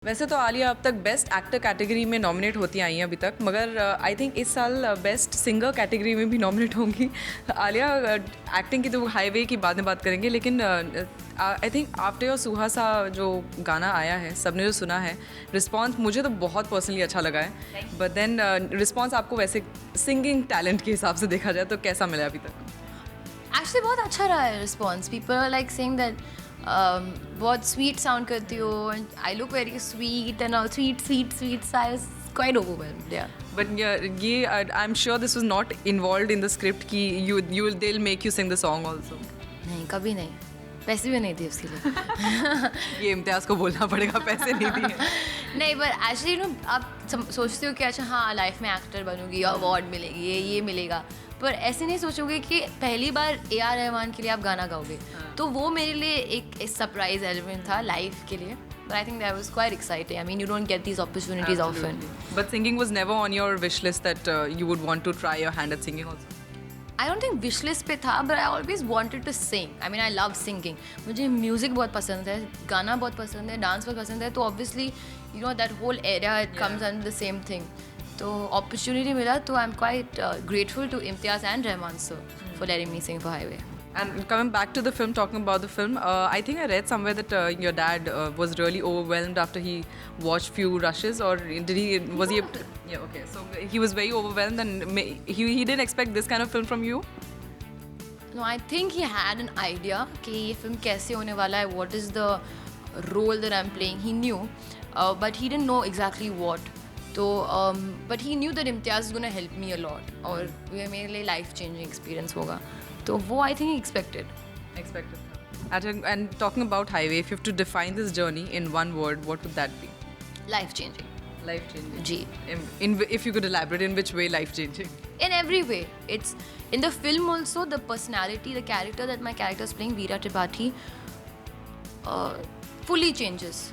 वैसे तो आलिया अब तक बेस्ट एक्टर कैटेगरी में नॉमिनेट होती आई हैं अभी तक, मगर आई थिंक इस साल बेस्ट सिंगर कैटेगरी में भी नॉमिनेट होंगी आलिया। एक्टिंग की तो हाईवे की बाद में बात करेंगे, लेकिन I think after your Suhasa जो गाना आया है, सबने जो सुना है, रिस्पॉन्स मुझे तो बहुत पर्सनली अच्छा लगा है। बट देन रिस्पॉन्स आपको वैसे सिंगिंग टैलेंट के हिसाब से देखा जाए तो कैसा मिला अभी तक? एक्चुअली बहुत अच्छा रहा है response. People are like saying that बहुत स्वीट साउंड करती हो, I look very sweet and all, sweet sweet sweet. So I was quite overwhelmed. या बट ये I am sure this was not involved in the script कि you they will make you sing the song also? नहीं, कभी नहीं. पैसे भी नहीं थे उसके लिए. ये इम्तियाज़ को बोलना पड़ेगा, पैसे नहीं दिए. नहीं, पर एक्चुअली आप सोचते हो कि अच्छा हाँ लाइफ में एक्टर बनूंगी, अवार्ड मिलेगी, ये मिलेगा, पर ऐसे नहीं सोचोगे कि पहली बार AR रहमान के लिए आप गाना गाओगे. तो वो मेरे लिए एक सरप्राइज एलिमेंट था लाइफ के लिए. But I think that was quite exciting. I mean, you don't get these opportunities often. But singing was never on your wish list that you would want to try your hand at singing also? I don't think wish list पे था, but I always wanted to sing. I mean, I love singing. मुझे music बहुत पसंद है, गाना बहुत पसंद है, डांस बहुत पसंद है. तो obviously, you know, that whole area it comes under the same thing. तो opportunity मिला, तो I'm quite grateful to Imtiaz and Rahman sir for letting me sing for Highway. And coming back to the film, talking about the film, I think I read somewhere that your dad was really overwhelmed after he watched few rushes, or did he? Was he? Yeah, okay. So he was very overwhelmed, and he didn't expect this kind of film from you. No, I think he had an idea कि ये film कैसे होने वाला है, what is the role that I'm playing. He knew, but he didn't know exactly what. तो but he knew that Imtiaz is going to help me a lot, और ये मेरे लिए life changing experience होगा. तो वो I think he expected. And talking about Highway, if you have to define this journey in one word, what would that be? Life changing. Life changing. Ji. If you could elaborate, in which way life changing? In every way. It's in the film also, the personality, the character that my character is playing, Veera Tripathi, fully changes.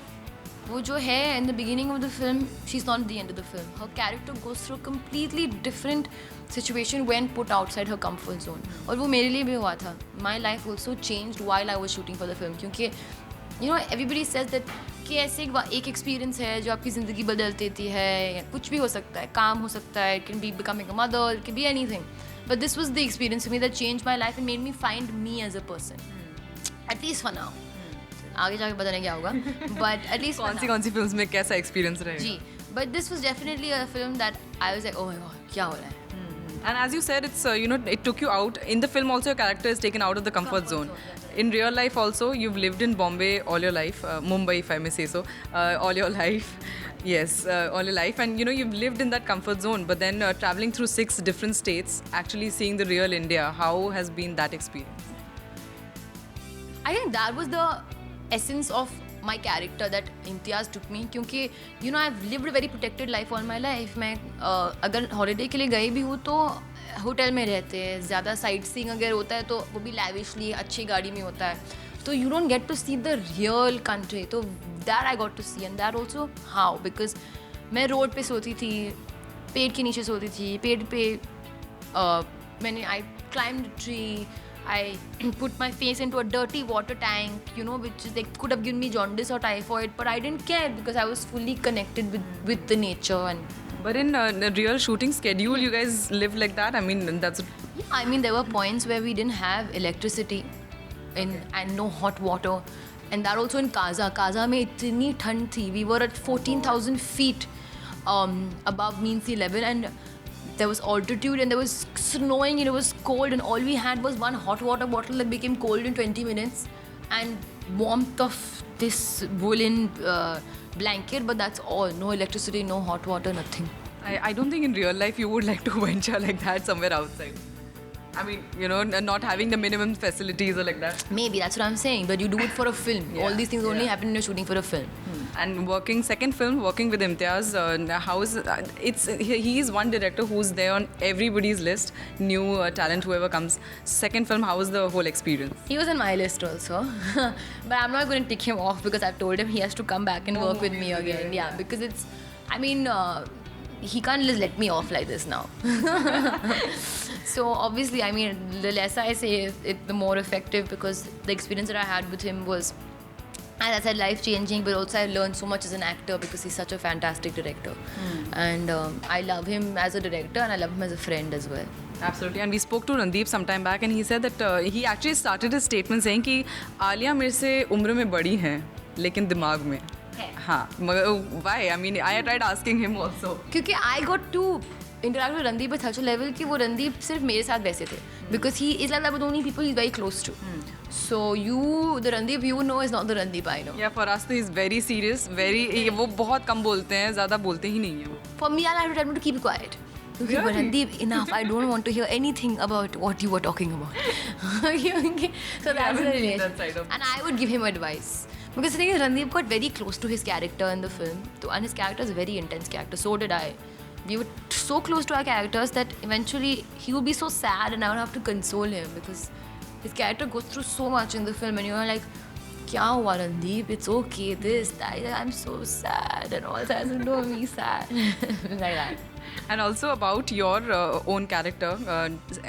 वो जो है in the beginning of the film, she's not at the end of the film. Her character goes through a completely different situation when put outside her comfort zone. और वो मेरे लिए भी हुआ था. My life also changed while I was shooting for the film. क्योंकि you know everybody says that कि ऐसे एक एक्सपीरियंस है जो आपकी ज़िंदगी बदल देती है. कुछ भी हो सकता है, काम हो सकता है, it can be becoming a mother, it can be anything. But this was the experience for me that changed my life and made me find me as a person. At least for now. आगे जाके पता नहीं क्या होगा, but at least कौन सी films में कैसा experience रहेगा? जी, but this was definitely a film that I was like, oh my god, क्या हो रहा है? And as you said, it's it took you out. In the film also, your character is taken out of the comfort zone. In real life also, you've lived in Bombay all your life, Mumbai if I may say so, all your life. Yes, all your life, and you've lived in that comfort zone. But then traveling through 6 different states, actually seeing the real India, how has been that experience? I think that was the essence of my character that Imtiaz took me. क्योंकि I've lived a very protected life all my life. मैं अगर holiday के लिए गई भी हूँ तो hotel में रहते हैं, ज़्यादा साइट सीइंग अगर होता है तो वो भी लैविशली अच्छी गाड़ी में होता है. तो you don't get to see the real country. तो that I got to see, and that also how, because मैं रोड पे सोती थी, पेड़ के नीचे सोती थी, पेड़ पे मैंने I climbed a tree. I put my face into a dirty water tank, which could have given me jaundice or typhoid, but I didn't care because I was fully connected with the nature. But in a real shooting schedule, you guys live like that? I mean, that's... Yeah, I mean, there were points where we didn't have electricity and no hot water. And that also in Kaza. Kaza में इतनी ठंड थी. We were at 14,000 feet above mean sea level, and there was altitude and there was snowing and it was cold, and all we had was one hot water bottle that became cold in 20 minutes and warmth of this woolen blanket, but that's all. No electricity, no hot water, nothing. I don't think in real life you would like to venture like that somewhere outside. I mean, not having the minimum facilities or like that. Maybe, that's what I'm saying, but you do it for a film. Yeah, all these things only happen when you're shooting for a film. And working with Imtiaz, how is he is one director who's there on everybody's list, new talent, whoever comes. Second film, how was the whole experience? He was on my list also, but I'm not going to tick him off because I've told him he has to come back and work with me again. Yeah, because it's, I mean, he can't just let me off like this now. So obviously, I mean, the less I say it, the more effective, because the experience that I had with him was as I said, life changing, but also I've learned so much as an actor because he's such a fantastic director. And I love him as a director and I love him as a friend as well. Absolutely. And we spoke to Randeep some time back and he said that he actually started his statement saying कि आलिया मेरे से उम्र में बड़ी हैं लेकिन दिमाग में है। हाँ मगर why? I mean I tried asking him also. क्योंकि I got to interact with Randeep at such a level कि वो Randeep सिर्फ मेरे साथ वैसे थे because he is like the only people he's very close to. So the Randeep you know is not the Randeep I know. Yeah, for us he's very serious, very वो बहुत कम बोलते हैं, ज़्यादा बोलते ही नहीं है वो. For me, I have to tell him to keep quiet. Okay, but Really? Randeep, enough. I don't want to hear anything about what you were talking about. Okay, so that's the haven't seen relation. that side of- And I would give him advice. Because the thing is, Randeep got very close to his character in the film. And his character is a very intense character. So did I. We were so close to our characters that eventually he would be so sad and I would have to console him because his character goes through so much in the film and you're like, Kya hua Randeep? It's okay, this, that. I'm so sad and all that. So don't be sad. Like that. And also about your own character,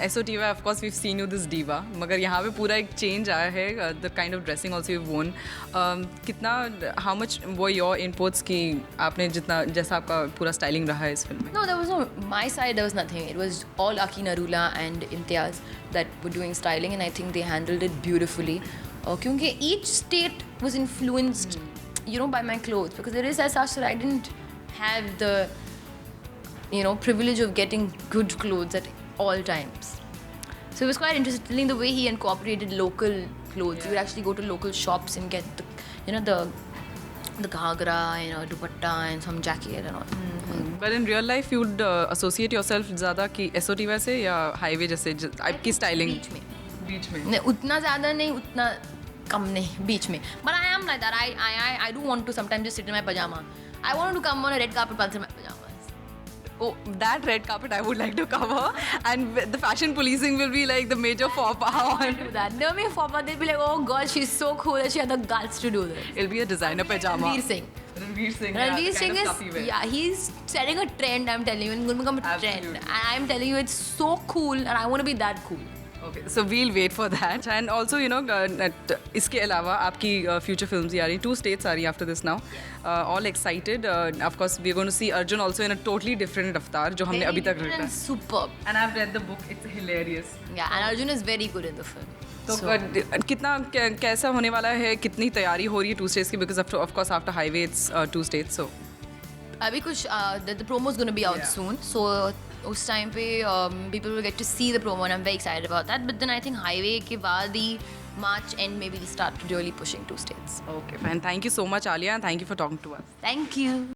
SOTY, of course we've seen you this diva, मगर यहाँ पे पूरा एक change आया है, the kind of dressing also you've worn. कितना, how much were your inputs कि आपने जितना जैसा आपका पूरा styling रहा है इस फिल्म में? No, there was no, my side there was nothing. It was all Aki Narula and Imtiaz that were doing styling and I think they handled it beautifully. Kyunki each state was influenced, you know, by my clothes because it is as such that I didn't have the, you know, privilege of getting good clothes at all times. So it was quite interesting the way he incorporated local clothes. You would actually go to local shops and get the, you know, the ghagra and dupatta and some jacket and all. But in real life you would associate yourself ज़्यादा कि SOTY वैसे या highway जैसे आपकी styling बीच में. बीच में नहीं उतना ज़्यादा नहीं उतना कम नहीं बीच में. But I am like that. I do want to sometimes just sit in my pajama. I want to come on a red carpet once in my pajamas. Oh, that red carpet I would like to cover, and the fashion policing will be like the major faux pas on. Do that. No, me for they'll be like, oh God, she's so cool that she had the guts to do this. It'll be a designer pajama. Ranveer Singh. Ranveer Singh. Ranveer yeah, Singh kind of is, stuffy wear. yeah, he's setting a trend. I'm telling you, it's going to become a trend, Absolutely. and I'm telling you, it's so cool, and I want to be that cool. Okay, so we'll wait for that. And also, you know, इसके अलावा आपकी future films ही आ रही, 2 states आ रही after this now. All excited. Of course, we're going to see Arjun also in a totally different avatar, जो हमने अभी तक Very रखा है. superb. And I've read the book. It's hilarious. Yeah, and Arjun is very good in the film. तो So- कितना कैसा होने वाला है, कितनी तैयारी हो रही है 2 states की, because of course after highway it's 2 states, so. अभी कुछ the promo is going to be out Yeah. soon, so उस time पे people will get to see the promo and I'm very excited about that. But then I think highway के बाद ही March end maybe we'll start really pushing 2 states. Okay, fine. Thank you so much, Alia, and thank you for talking to us. Thank you.